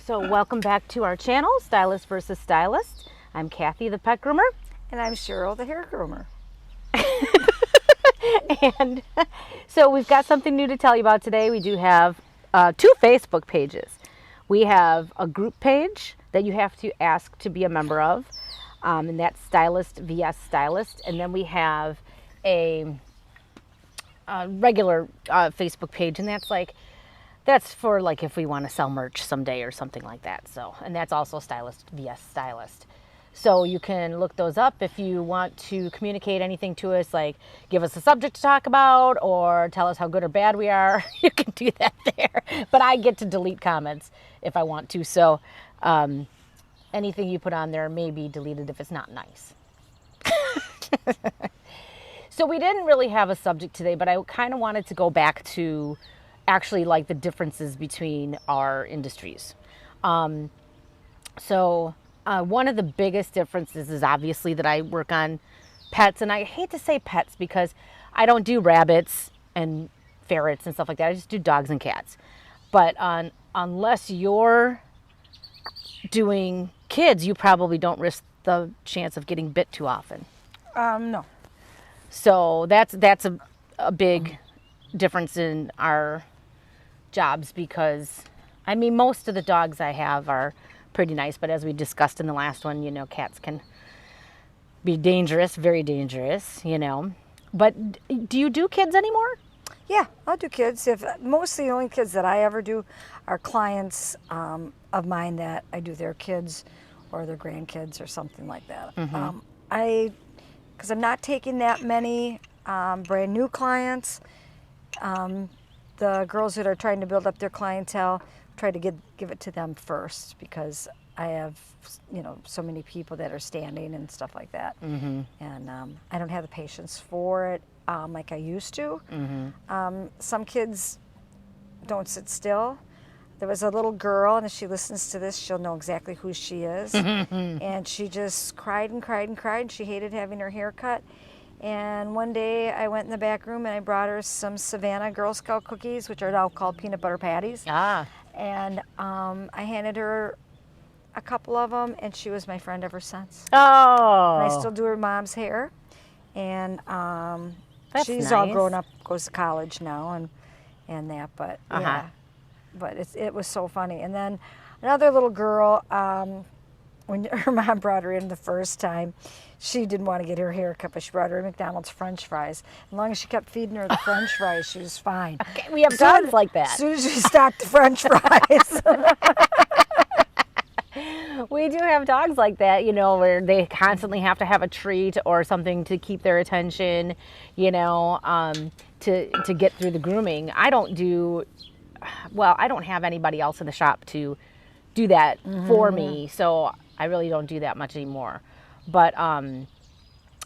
So welcome back to our channel, Stylist versus Stylist. I'm Kathy, the pet groomer. And I'm Cheryl, the hair groomer. And so we've got something new to tell you about today. We do have two Facebook pages. We have a group page that you have to ask to be a member of, and that's Stylist vs. Stylist. And then we have a regular Facebook page, and that's for like if we want to sell merch someday or something like that. So, and that's also Stylist vs. Stylist. So you can look those up if you want to communicate anything to us, like give us a subject to talk about or tell us how good or bad we are. You can do that there. But I get to delete comments if I want to. So anything you put on there may be deleted if it's not nice. So we didn't really have a subject today, but I kind of wanted to go back to actually like the differences between our industries. One of the biggest differences is obviously that I work on pets, and I hate to say pets because I don't do rabbits and ferrets and stuff like that. I just do dogs and cats. But unless you're doing kids, you probably don't risk the chance of getting bit too often. No. So that's a big difference in our jobs because, I mean, most of the dogs I have are pretty nice, but as we discussed in the last one, you know, cats can be dangerous, very dangerous, you know. But do you do kids anymore? Yeah, I'll do kids. Mostly the only kids that I ever do are clients of mine that I do their kids or their grandkids or something like that. Mm-hmm. Because I'm not taking that many brand new clients. The girls that are trying to build up their clientele, try to give it to them first because I have, you know, so many people that are standing and stuff like that. Mm-hmm. And I don't have the patience for it like I used to. Mm-hmm. Some kids don't sit still. There was a little girl, and if she listens to this, she'll know exactly who she is. And she just cried and cried and cried. She hated having her hair cut. And one day I went in the back room and I brought her some Savannah Girl Scout cookies, which are now called peanut butter patties. Ah. And I handed her a couple of them, and she was my friend ever since. Oh. And I still do her mom's hair. And she's nice. all grown up, goes to college now and that. But yeah, but it was so funny. And then another little girl, when her mom brought her in the first time, she didn't want to get her hair cut, but she brought her McDonald's French fries. As long as she kept feeding her the French fries, she was fine. Okay, we have dogs like that. As soon as she stopped the French fries. We do have dogs like that, you know, where they constantly have to have a treat or something to keep their attention, you know, to get through the grooming. I don't have anybody else in the shop to do that for me, so I really don't do that much anymore. But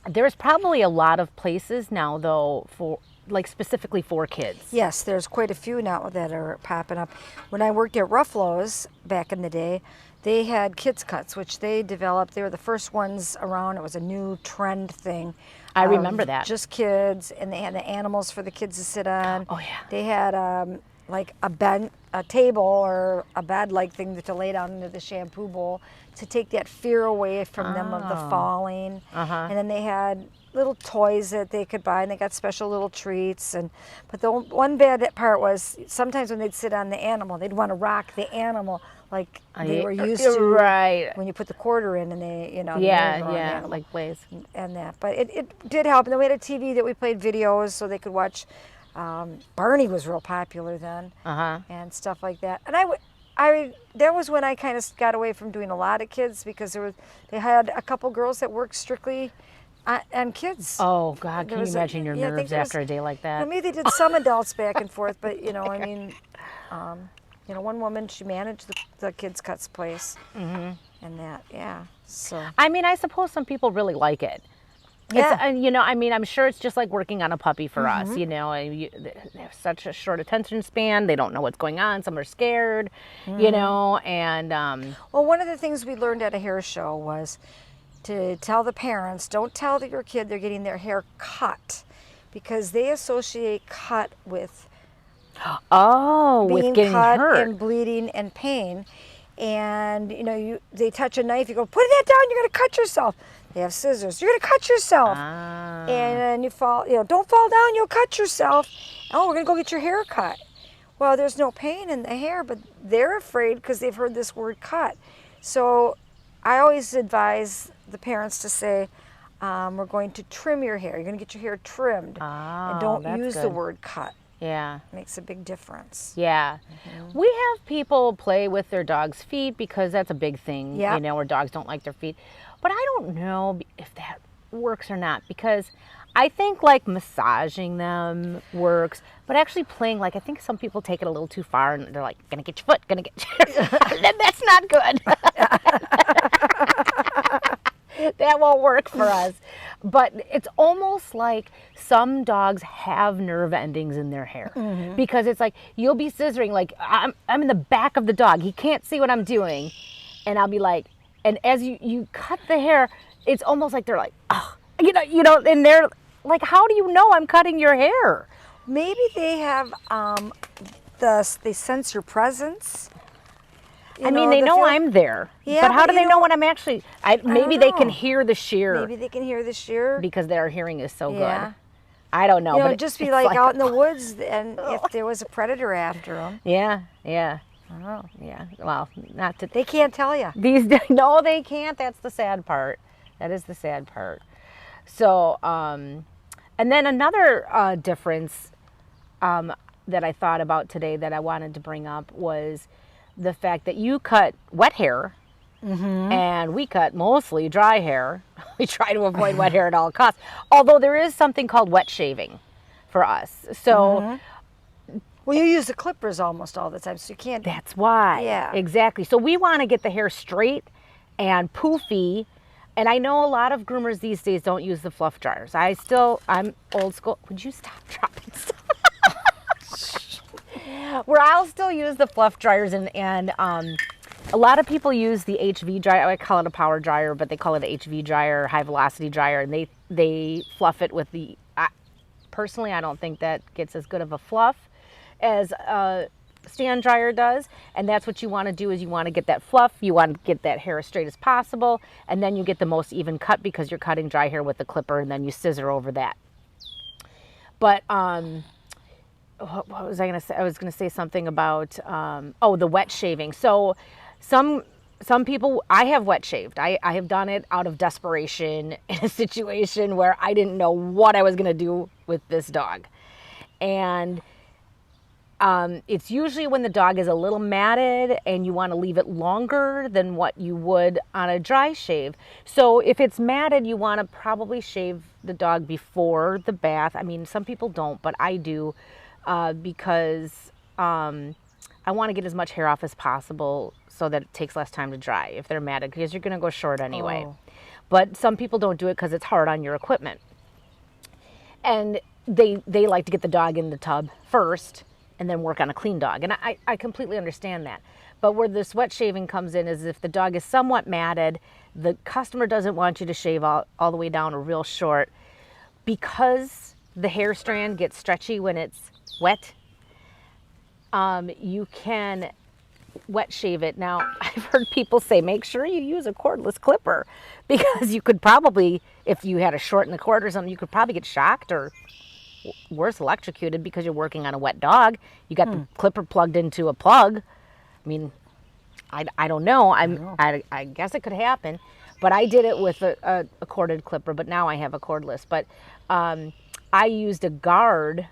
there's probably a lot of places now, though, for like specifically for kids. Yes, there's quite a few now that are popping up. When I worked at Ruffalo's back in the day, they had kids cuts, which they developed. They were the first ones around. It was a new trend thing. I remember that. Just kids, and they had the animals for the kids to sit on. Oh, yeah. They had like a table or a bed-like thing to lay down into the shampoo bowl to take that fear away from them of the falling. And then they had little toys that they could buy, and they got special little treats. But the one bad part was sometimes when they'd sit on the animal, they'd want to rock the animal like they were used to right. when you put the quarter in, and they, you know, yeah, like Blaze and that. But it did help. And then we had a TV that we played videos so they could watch. Barney was real popular then, and stuff like that. And that was when I kind of got away from doing a lot of kids because they had a couple girls that worked strictly on kids. Oh God, can you imagine your nerves after a day like that? Well, maybe they did some adults back and forth, but you know, I mean, you know, one woman, she managed the kids cuts place, and that, yeah. So I mean, I suppose some people really like it. Yeah. You know, I mean, I'm sure it's just like working on a puppy for us, you know. They have such a short attention span. They don't know what's going on. Some are scared, you know, and... Well, one of the things we learned at a hair show was to tell the parents, don't tell your kid they're getting their hair cut, because they associate cut with with getting cut hurt. and bleeding and pain. and they touch a knife, you go, put that down, you're going to cut yourself. They have scissors, you're going to cut yourself. And then you fall, don't fall down, you'll cut yourself. Oh, we're going to go get your hair cut. Well, there's no pain in the hair, but they're afraid because they've heard this word cut. So I always advise the parents to say, we're going to trim your hair. You're going to get your hair trimmed. And don't use the word cut. Yeah. It makes a big difference. Yeah. We have people play with their dog's feet because that's a big thing, where dogs don't like their feet. But I don't know if that works or not, because I think like massaging them works, but actually playing, like I think some people take it a little too far and they're like, gonna get your foot, gonna get your then that's not good. That won't work for us. But it's almost like some dogs have nerve endings in their hair, because it's like you'll be scissoring, like I'm in the back of the dog, he can't see what I'm doing, and I'll be like, and as you cut the hair, it's almost like they're like, oh, and they're like, how do you know I'm cutting your hair? Maybe they have they sense your presence. They know I'm there. Yeah, but how do they know when I'm actually? Maybe they can hear the shear. Maybe they can hear the shear because their hearing is so good. I don't know. But just be like out in the woods, and if there was a predator after them. Yeah. Oh, yeah. Well, not to. They can't tell you. No, they can't. That's the sad part. That is the sad part. So, and then another difference that I thought about today that I wanted to bring up was the fact that you cut wet hair and we cut mostly dry hair. We try to avoid wet hair at all costs, although there is something called wet shaving for us. So, well, you use the clippers almost all the time, so you can't. That's why. Yeah. Exactly. So we want to get the hair straight and poofy. And I know a lot of groomers these days don't use the fluff dryers. I'm old school. Would you stop dropping stuff? Where I'll still use the fluff dryers, and a lot of people use the HV dryer. I call it a power dryer, but they call it an HV dryer, high velocity dryer, and they fluff it with the. Personally, I don't think that gets as good of a fluff as a stand dryer does, and that's what you want to do. Is you want to get that fluff, you want to get that hair as straight as possible, and then you get the most even cut because you're cutting dry hair with the clipper, and then you scissor over that. But what was I going to say? I was going to say something about the wet shaving. So some people, I have wet shaved. I have done it out of desperation in a situation where I didn't know what I was going to do with this dog, and it's usually when the dog is a little matted and you want to leave it longer than what you would on a dry shave. So if it's matted, you want to probably shave the dog before the bath. I mean, some people don't, but I do, because I want to get as much hair off as possible so that it takes less time to dry if they're matted, because you're going to go short anyway. But some people don't do it because it's hard on your equipment. And they like to get the dog in the tub first and then work on a clean dog. And I completely understand that. But where this wet shaving comes in is if the dog is somewhat matted, the customer doesn't want you to shave all the way down or real short, because the hair strand gets stretchy when it's wet. You can wet shave it. Now, I've heard people say, make sure you use a cordless clipper, because you could probably, if you had a short in the cord or something, you could probably get shocked or worse, electrocuted, because you're working on a wet dog. You got the clipper plugged into a plug. I mean, I don't know. I guess it could happen, but I did it with a corded clipper, but now I have a cordless. But I used a guard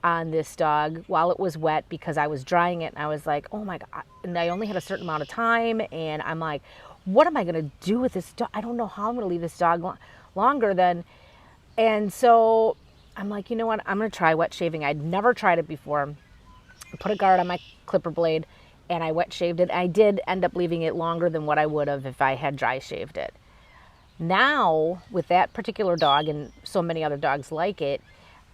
on this dog while it was wet because I was drying it, and I was like, oh my God. And I only had a certain amount of time, and I'm like, what am I going to do with this dog? I don't know how I'm going to leave this dog longer than. And so I'm like, you know what? I'm going to try wet shaving. I'd never tried it before. I put a guard on my clipper blade and I wet shaved it. I did end up leaving it longer than what I would have if I had dry shaved it. Now, with that particular dog and so many other dogs like it,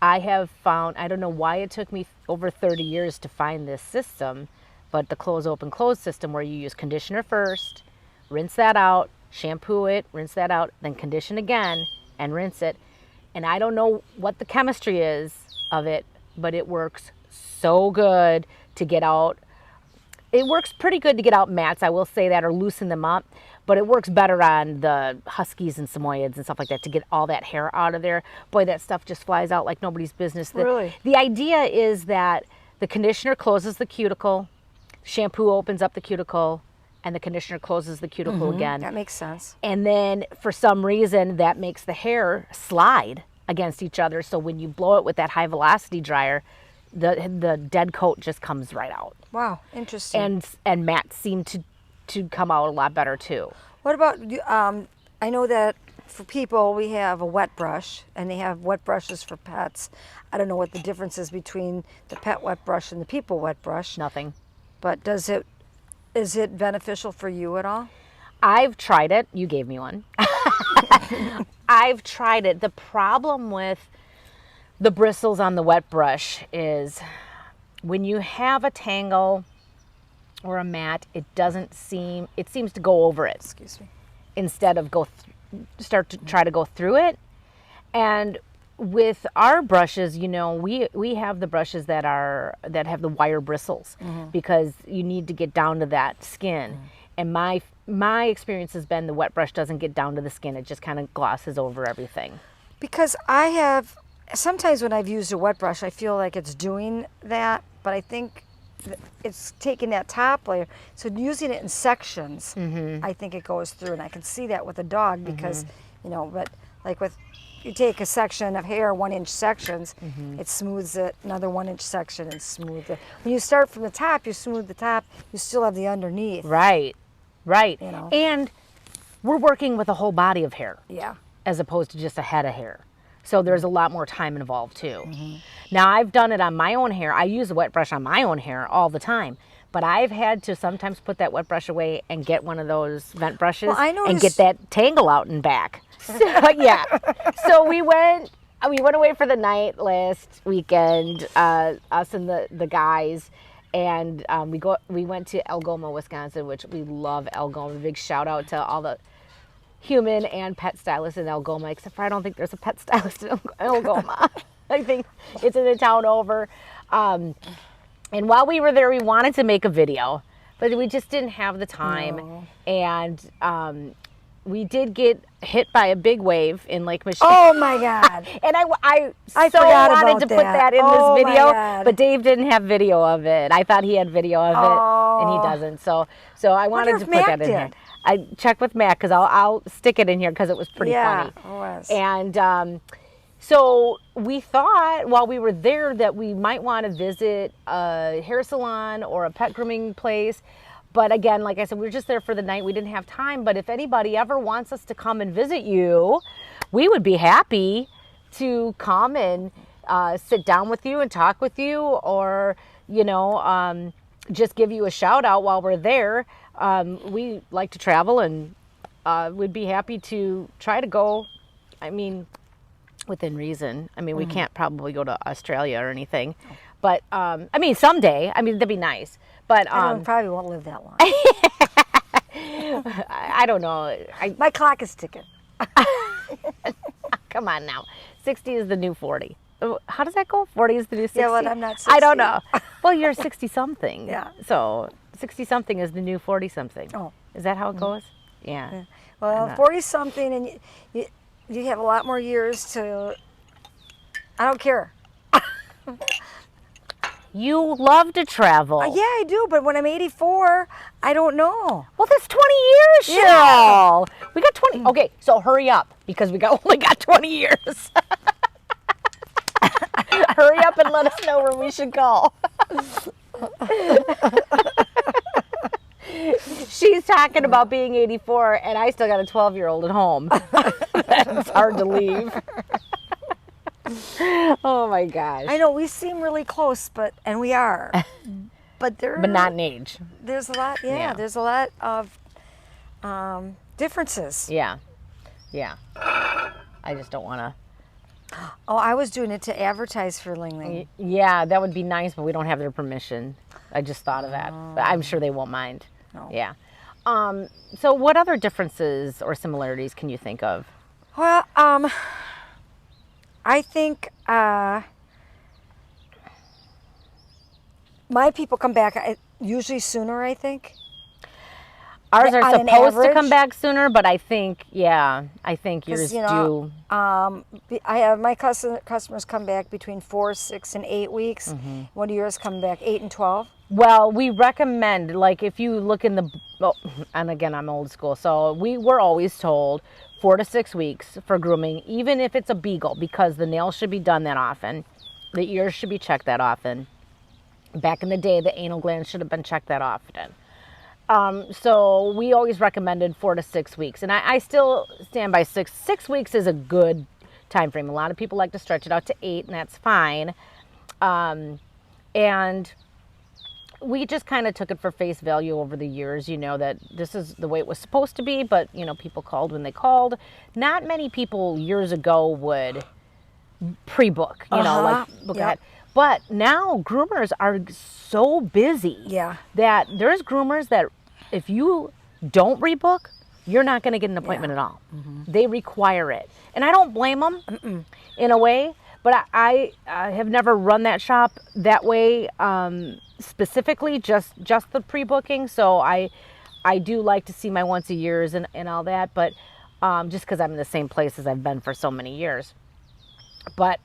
I have found, I don't know why it took me over 30 years to find this system, but the close, open, close system, where you use conditioner first, rinse that out, shampoo it, rinse that out, then condition again and rinse it. And I don't know what the chemistry is of it, but it works so good to get out. it works pretty good to get out mats, I will say that, or loosen them up. But it works better on the Huskies and Samoyeds and stuff like that to get all that hair out of there. Boy, that stuff just flies out like nobody's business. Really? The idea is that the conditioner closes the cuticle, shampoo opens up the cuticle, and the conditioner closes the cuticle again. That makes sense. And then for some reason that makes the hair slide against each other. So when you blow it with that high velocity dryer, the dead coat just comes right out. Wow, interesting. And mats seem to come out a lot better too. What about, I know that for people we have a wet brush, and they have wet brushes for pets. I don't know what the difference is between the pet wet brush and the people wet brush. Nothing. But is it beneficial for you at all? I've tried it. You gave me one. I've tried it. The problem with the bristles on the wet brush is when you have a tangle or a mat, it seems to go over it. Excuse me. Instead of start to try to go through it. And with our brushes, you know, we have the brushes that have the wire bristles because you need to get down to that skin. And my experience has been the wet brush doesn't get down to the skin. It just kind of glosses over everything. Because sometimes when I've used a wet brush, I feel like it's doing that, but I think it's taking that top layer. So using it in sections, I think it goes through, and I can see that with a dog because, you know, but like you take a section of hair, 1-inch sections, it smooths it, another 1-inch section and smooth it. When you start from the top, you smooth the top, you still have the underneath. Right. You know. And we're working with a whole body of hair. Yeah. As opposed to just a head of hair. So there's a lot more time involved too. Now I've done it on my own hair. I use a wet brush on my own hair all the time. But I've had to sometimes put that wet brush away and get one of those vent brushes and get that tangle out and back. So, yeah. So we went away for the night last weekend, us and the guys. And we went to Algoma, Wisconsin, which we love Algoma. Big shout out to all the human and pet stylists in Algoma, except for I don't think there's a pet stylist in Algoma. I think it's in the town over. And while we were there, we wanted to make a video, but we just didn't have the time. No. And we did get hit by a big wave in Lake Michigan. Oh my God. And I so wanted to put that in this video, but Dave didn't have video of it. I thought he had video of it, and he doesn't. So I wanted to put that in here. I checked with Matt because I'll stick it in here because it was pretty funny. Yeah, it was. And so we thought while we were there that we might want to visit a hair salon or a pet grooming place. But again, like I said, we were just there for the night. We didn't have time. But if anybody ever wants us to come and visit you, we would be happy to come and sit down with you and talk with you, or, you know, just give you a shout out while we're there. We like to travel, and we'd be happy to try to go, I mean, within reason. I mean, we can't probably go to Australia or anything. But, I mean, someday. I mean, that'd be nice. But I probably won't live that long. I don't know. My clock is ticking. Come on now. 60 is the new 40. How does that go? 40 is the new 60? Yeah, well, I'm not 60. I don't know. Well, you're 60-something. Yeah. So 60-something is the new 40-something. Oh. Is that how it goes? Yeah. Well, 40-something, and you have a lot more years to... I don't care. You love to travel. Yeah, I do, but when I'm 84, I don't know. Well, that's 20 years, Cheryl. Yeah. We got 20. Okay, so hurry up because we only got 20 years. Hurry up and let us know where we should go. She's talking about being 84, and I still got a 12-year-old at home. That's hard to leave. Oh my gosh. I know we seem really close, and we are. But not in age. There's a lot, there's a lot of differences. Yeah. I just don't want to. Oh, I was doing it to advertise for Ling Ling. Yeah, that would be nice, but we don't have their permission. I just thought of that. But I'm sure they won't mind. No. Yeah. So what other differences or similarities can you think of? Well, I think my people come back. usually sooner, I think. Ours are On an supposed to average? come back sooner, but I think yours 'Cause, you know, do. I have my customers come back between 4, 6, and 8 weeks. Mm-hmm. One of yours come back 8 and 12. Well, we recommend, like, if you look in the, well, and again, I'm old school, so we were always told 4 to 6 weeks for grooming, even if it's a beagle, because the nails should be done that often, the ears should be checked that often. Back in the day, the anal glands should have been checked that often. So we always recommended 4 to 6 weeks, and I still stand by 6. 6 weeks is a good time frame. A lot of people like to stretch it out to 8, and that's fine. And we just kind of took it for face value over the years, you know, that this is the way it was supposed to be, but, you know, people called when they called. Not many people years ago would pre-book, you know, like book ahead. But now groomers are so busy that there's groomers that if you don't rebook, you're not going to get an appointment at all. They require it. And I don't blame them in a way, but I have never run that shop that way specifically, just the pre-booking. So I do like to see my once a years and all that, but just because I'm in the same place as I've been for so many years. But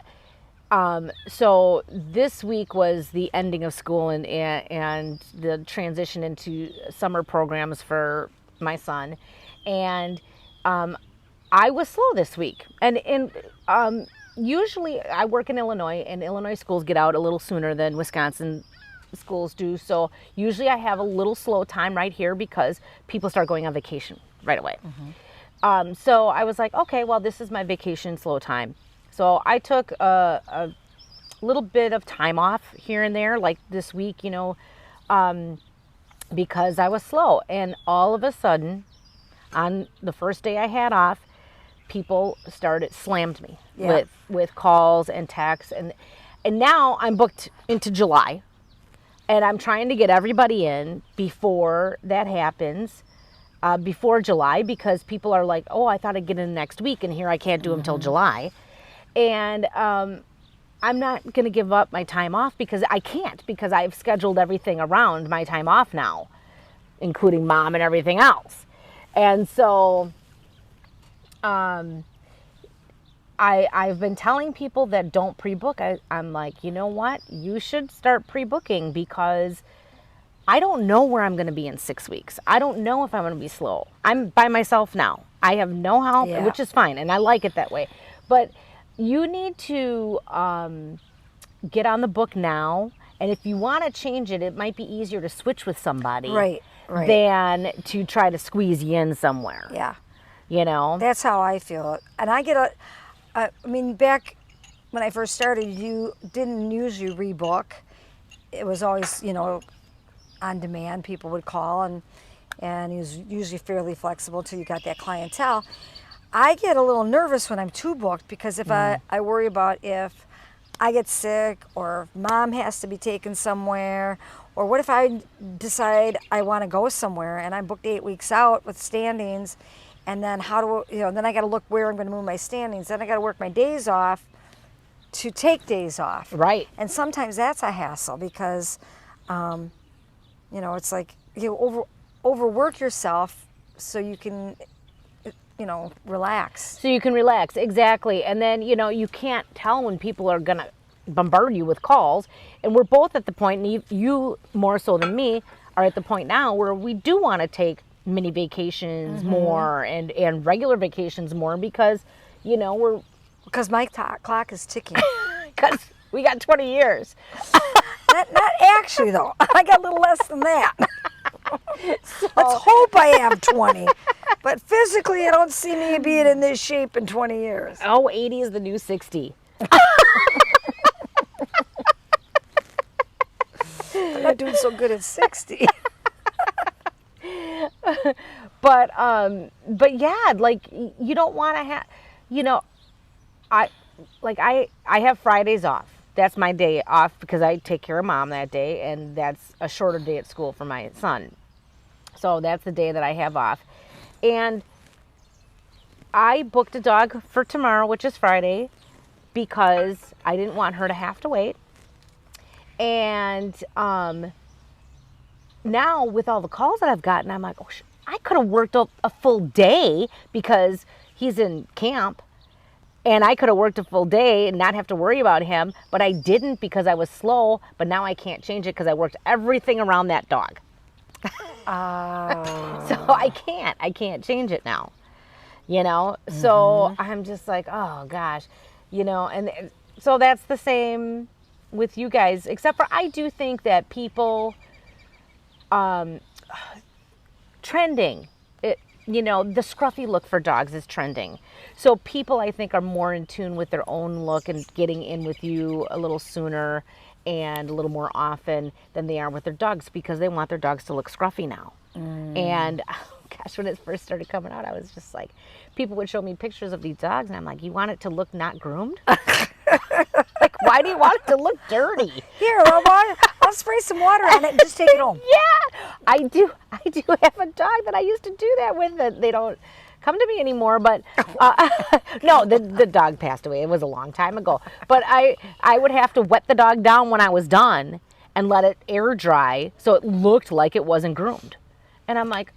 so this week was the ending of school and the transition into summer programs for my son. And I was slow this week. And usually I work in Illinois, and Illinois schools get out a little sooner than Wisconsin schools do. So usually I have a little slow time right here because people start going on vacation right away. So I was like, okay, well, this is my vacation slow time. So I took a little bit of time off here and there, like this week, you know, because I was slow. And all of a sudden, on the first day I had off, people slammed me with calls and texts. And now I'm booked into July. And I'm trying to get everybody in before that happens, before July, because people are like, oh, I thought I'd get in next week, and here I can't do them till July. And I'm not going to give up my time off because I can't, because I've scheduled everything around my time off now, including mom and everything else. And so I've been telling people that don't pre-book. I'm like, you know what? You should start pre-booking, because I don't know where I'm going to be in 6 weeks. I don't know if I'm going to be slow. I'm by myself now. I have no help, which is fine, and I like it that way. But you need to get on the book now, and if you want to change it, it might be easier to switch with somebody than to try to squeeze you in somewhere. Yeah. You know? That's how I feel. And I get I mean, back when I first started, you didn't usually rebook. It was always, you know, on demand. People would call, and it was usually fairly flexible till you got that clientele. I get a little nervous when I'm too booked, because if I worry about if I get sick, or if mom has to be taken somewhere, or what if I decide I want to go somewhere and I'm booked 8 weeks out with standings, and then then I got to look where I'm going to move my standings. Then I got to work my days off to take days off. Right. And sometimes that's a hassle, because, you know, it's like you overwork yourself so you can, you know, relax. So you can relax, exactly. And then, you know, you can't tell when people are going to bombard you with calls. And we're both at the point, and you more so than me, are at the point now where we do want to take mini vacations more and regular vacations more, because, you know, because my clock is ticking. Because we got 20 years. Not actually, though. I got a little less than that. So, let's hope I have 20. But physically, I don't see me being in this shape in 20 years. Oh, 80 is the new 60. I'm not doing so good at 60. But yeah, like, you don't want to have, you know, I have Fridays off. That's my day off, because I take care of mom that day, and that's a shorter day at school for my son. So that's the day that I have off. And I booked a dog for tomorrow, which is Friday, because I didn't want her to have to wait. And now with all the calls that I've gotten, I'm like, oh, I could have worked a full day because he's in camp, and I could have worked a full day and not have to worry about him, but I didn't because I was slow, but now I can't change it because I worked everything around that dog. Oh. So I can't change it now, you know? So I'm just like, oh gosh, you know, and so that's the same with you guys, except for I do think that people, trending, you know, the scruffy look for dogs is trending. So people, I think, are more in tune with their own look and getting in with you a little sooner and a little more often than they are with their dogs because they want their dogs to look scruffy now. And oh gosh, when it first started coming out, I was just like, people would show me pictures of these dogs and I'm like, you want it to look not groomed? Like, why do you want it to look dirty? Here, I'll spray some water on it and just take it home. Yeah, I do have a dog that I used to do that with. That they don't come to me anymore, but no, the dog passed away. It was a long time ago. But I would have to wet the dog down when I was done and let it air dry so it looked like it wasn't groomed. And I'm like,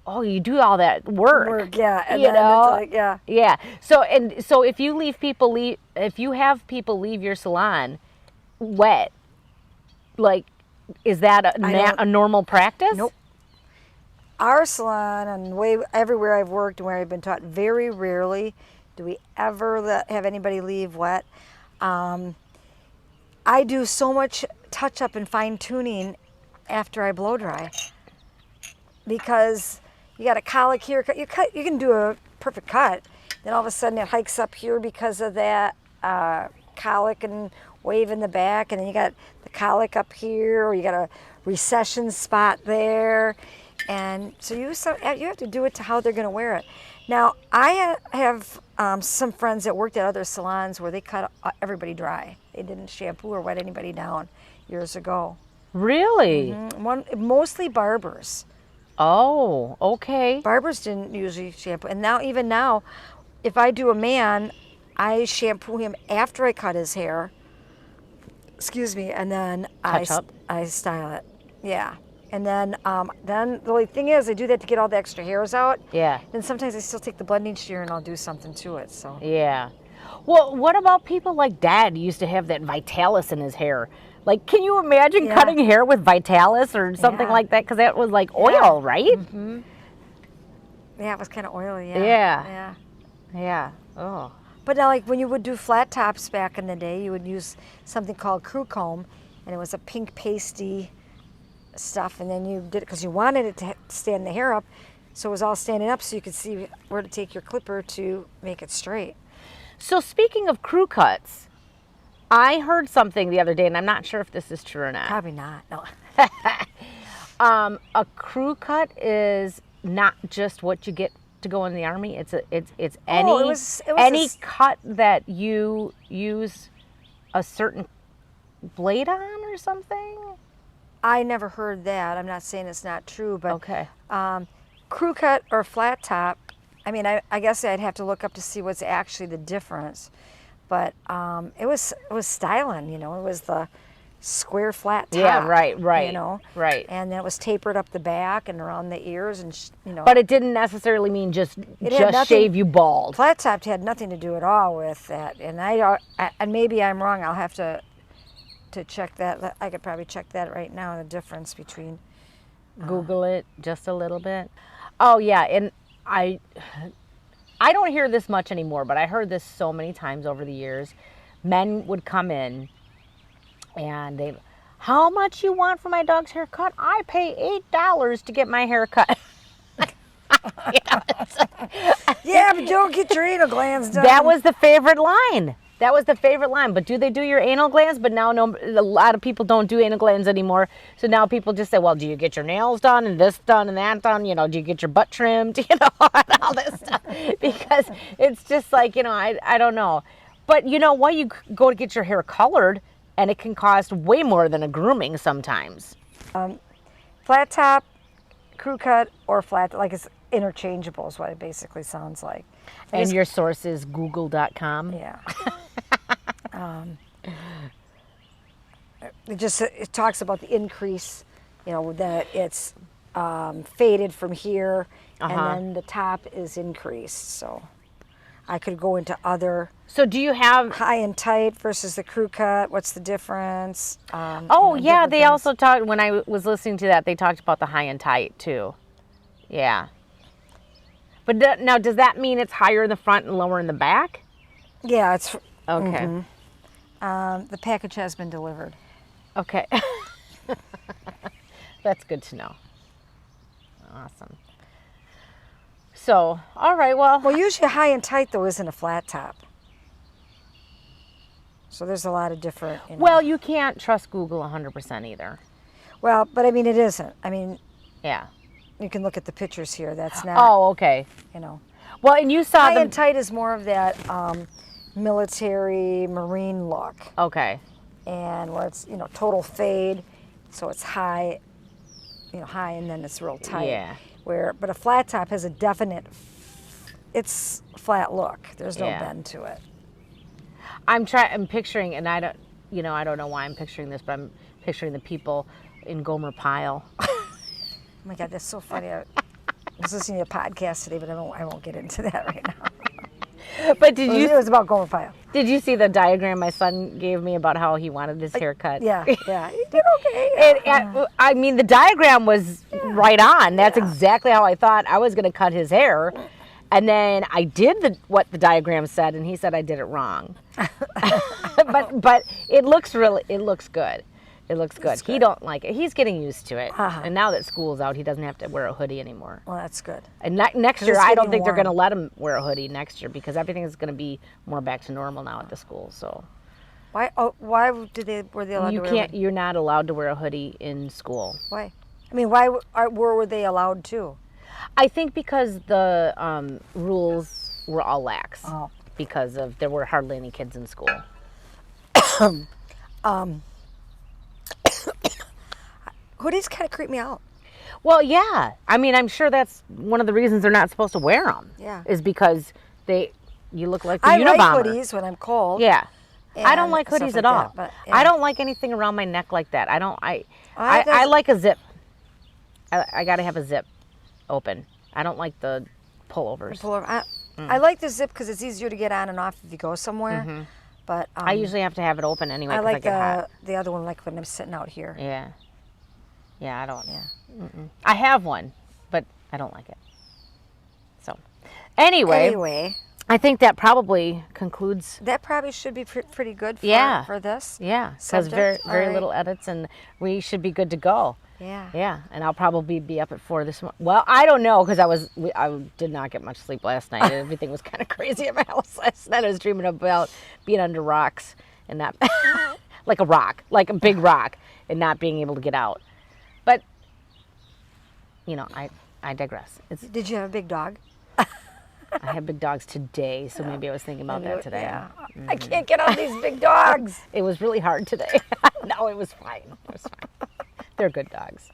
oh, you do all that work. Yeah, and you then know? it's like, yeah. Yeah. So if you have people leave your salon wet, like, is that a normal practice? Nope. Our salon and everywhere I've worked and where I've been taught, very rarely do we ever have anybody leave wet. I do so much touch up and fine tuning after I blow dry because you got a colic here. You can do a perfect cut. Then all of a sudden it hikes up here because of that colic and wave in the back, and then you got the colic up here, or you got a recession spot there, and so you have to do it to how they're going to wear it. Now I have some friends that worked at other salons where they cut everybody dry. They didn't shampoo or wet anybody down years ago. Really? Mostly barbers. Oh, okay. Barbers didn't usually shampoo, and even now, if I do a man, I shampoo him after I cut his hair. Excuse me, and then I style it. Yeah, and then the only thing is I do that to get all the extra hairs out. Yeah. Then sometimes I still take the blending shear and I'll do something to it. So. Yeah. Well, what about people like Dad used to have that Vitalis in his hair? Like, can you imagine cutting hair with Vitalis or something like that? Because that was like oil, right? Mm-hmm. Yeah, it was kind of oily. Yeah. Oh. But now, like when you would do flat tops back in the day, you would use something called crew comb, and it was a pink pasty stuff, and then you did it because you wanted it to stand the hair up, so it was all standing up so you could see where to take your clipper to make it straight. So speaking of crew cuts, I heard something the other day, and I'm not sure if this is true or not. Probably not. No. A crew cut is not just what you get to go in the Army. It's any cut that you use a certain blade on or something. I never heard that. I'm not saying it's not true, but okay. Crew cut or flat top. I mean, I guess I'd have to look up to see what's actually the difference, but it was styling. You know, it was the square flat top. Yeah, right. You know, right. And then it was tapered up the back and around the ears, and you know. But it didn't necessarily mean just shave you bald. Flat top had nothing to do at all with that, and and maybe I'm wrong. I'll have to check that. I could probably check that right now. The difference between. Google it just a little bit. Oh yeah, and I don't hear this much anymore, but I heard this so many times over the years. Men would come in and how much you want for my dog's haircut? I pay $8 to get my hair cut. Yeah, but don't get your anal glands done. That was the favorite line. But do they do your anal glands? But now a lot of people don't do anal glands anymore. So now people just say, well, do you get your nails done and this done and that done? You know, do you get your butt trimmed? You know, and all this stuff. Because it's just like, you know, I don't know. But you know what? You go to get your hair colored and it can cost way more than a grooming sometimes. Flat top, crew cut, or flat, like it's interchangeable is what it basically sounds like. And your source is google.com? Yeah. It talks about the increase you know, that it's faded from here, and Uh-huh. then the top is increased. So I could go into other So do you have? high and tight versus the crew cut. What's the difference? Oh You know, yeah, different they things. also talked when I was listening to that. They talked about the high and tight too. Yeah. But now, does that mean it's higher in the front and lower in the back? Yeah, it's Okay. the package has been delivered. Okay. That's good to know. Awesome. So, all right. Well, Well, usually high and tight though isn't a flat top. So there's a lot of different. You know. well, you can't trust Google 100% either. Well, but I mean it isn't. I mean Yeah. you can look at the pictures here. That's not. Oh, okay. You know. Well, and you saw High the. and tight is more of that military marine look, Okay. and where it's total fade, so it's high, high and then it's real tight. Yeah. But a flat top has a definite, it's flat look. There's no Yeah. bend to it. I'm picturing, and I don't know why I'm picturing this, but I'm picturing the people in Gomer Pyle. Oh my God, that's so funny. I was listening to a podcast today, but I won't get into that right now. But It was about Gomer Pyle. did you see the diagram my son gave me about how he wanted his haircut? Yeah, yeah, he did okay. I mean, the diagram was right on. That's exactly how I thought I was going to cut his hair. And then I did what the diagram said, and he said I did it wrong. but it looks good. It looks good. He don't like it. He's getting used to it. And now that school's out, he doesn't have to wear a hoodie anymore. Well, that's good. And next year, it's I don't getting think they're warm. going to let him wear a hoodie next year because everything is going to be more back to normal now at the school. So Why? Oh, why were they allowed you to wear? can't. You're not allowed to wear a hoodie in school. Why? I mean, why were they allowed to? I think because the rules were all lax. Oh. Because there were hardly any kids in school. Hoodies kind of creep me out. Well, yeah. I mean, I'm sure that's one of the reasons they're not supposed to wear them. Yeah. Is because you look like the I Unabomber. like hoodies when I'm cold. Yeah. I don't and like stuff hoodies like at all. that, but, yeah. I don't like anything around my neck like that. I that's- like a zip. I got to have a zip open. I don't like the pullovers. I like the zip because it's easier to get on and off if you go somewhere. But I usually have to have it open anyway I because I like get hot. the other one, like when I'm sitting out here. Yeah. Yeah, I don't. Yeah. I have one, but I don't like it. So, anyway, I think that probably concludes. That probably should be pretty good for this. Yeah, because very subject. All right. little edits, and we should be good to go. Yeah. Yeah, and I'll probably be up at 4 this morning. Well, I don't know because I did not get much sleep last night. Everything was kind of crazy at my house last night. I was dreaming about being under rocks and not like a big rock, and not being able to get out. But I digress. Did you have a big dog? I had big dogs today, so maybe I was thinking about that today. Yeah. I can't get on these big dogs. It was really hard today. No, it was fine. They're good dogs.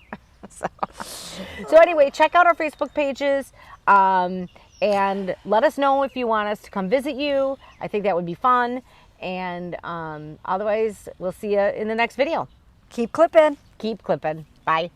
So anyway, check out our Facebook pages and let us know if you want us to come visit you. I think that would be fun. And otherwise, we'll see you in the next video. Keep clipping. Keep clipping. Bye.